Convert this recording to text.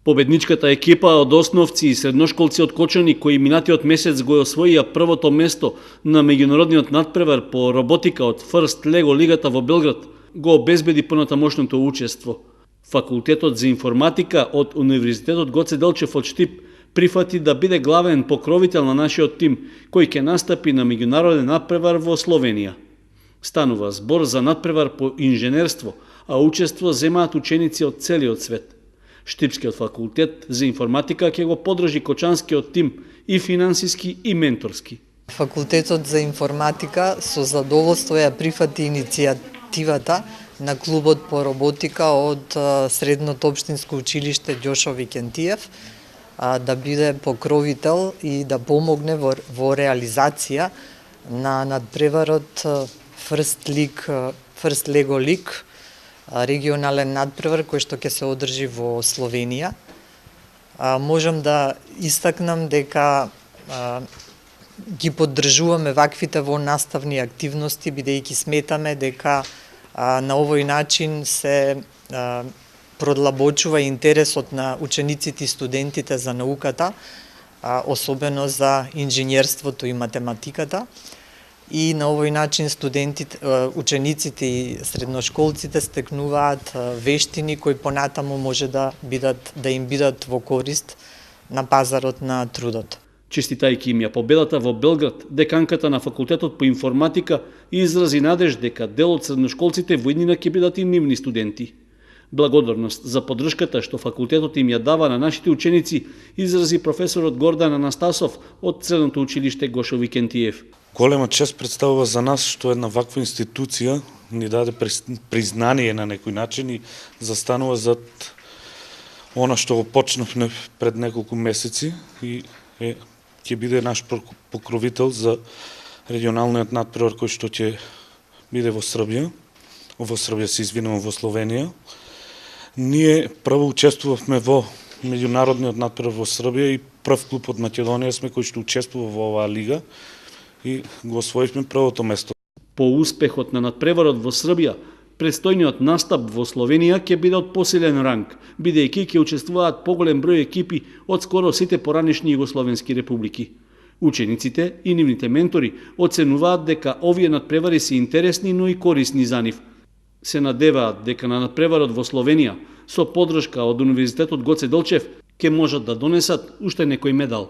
Победничката екипа од основци и средношколци од Кочани, кои минатиот месец го освоија првото место на меѓународниот надпревар по роботика од First Lego лигата во Белград, го обезбеди понатамошното учество. Факултетот за информатика од Универзитетот Гоце Делчев од Штип прифати да биде главен покровител на нашиот тим, кој ќе настапи на меѓународен надпревар во Словенија. Станува збор за надпревар по инженерство, а учество земаат ученици од целиот свет. Штипскиот факултет за информатика ќе го поддржи кочанскиот тим и финансиски и менторски. Факултетот за информатика со задоволство ја прифати иницијативата на клубот по роботика од Средното општинско училиште Ѓошо Викентиев да биде покровител и да помогне во реализација на надпреварот First Lego League, регионален надпревар кој што ќе се одржи во Словенија. Можам да истакнам дека ги поддржуваме ваквите во наставни активности, бидејќи сметаме дека на овој начин се продлабочува интересот на учениците и студентите за науката, особено за инженерството и математиката. И на овој начин студентите, учениците и средношколците стекнуваат вештини кои понатаму може да им бидат во корист на пазарот на трудот. Честитајќи им ја победата во Белград, деканката на факултетот по информатика изрази надеж дека дел од средношколците во иднина ќе бидат и нивни студенти. Благодарност за поддршката што факултетот им ја дава на нашите ученици изрази професорот Гордан Анастасов од Средното училиште Гошо Викентиев. Голема чест представува за нас што една ваква институција ни даде признание на некој начин и застанува зад она што го почнавме пред неколку месеци и ќе биде наш покровител за регионалниот надпревар кој што ќе биде во Србија. Во Словенија. Ние прво учествувавме во меѓународниот надпревар во Србија и прв клуб од Македонија сме кој што учествува во оваа лига и го освоивме првото место. По успехот на надпреварот во Србија, предстојниот настап во Словенија ќе биде од посилен ранг, бидејќи ќе учествуваат поголем број екипи од скоро сите поранешни југословенски републики. Учениците и нивните ментори оценуваат дека овие надпревари се интересни, но и корисни за нив. Се надеваат дека на надпреварот во Словенија, со поддршка од Универзитетот Гоце Делчев, ќе можат да донесат уште некој медал.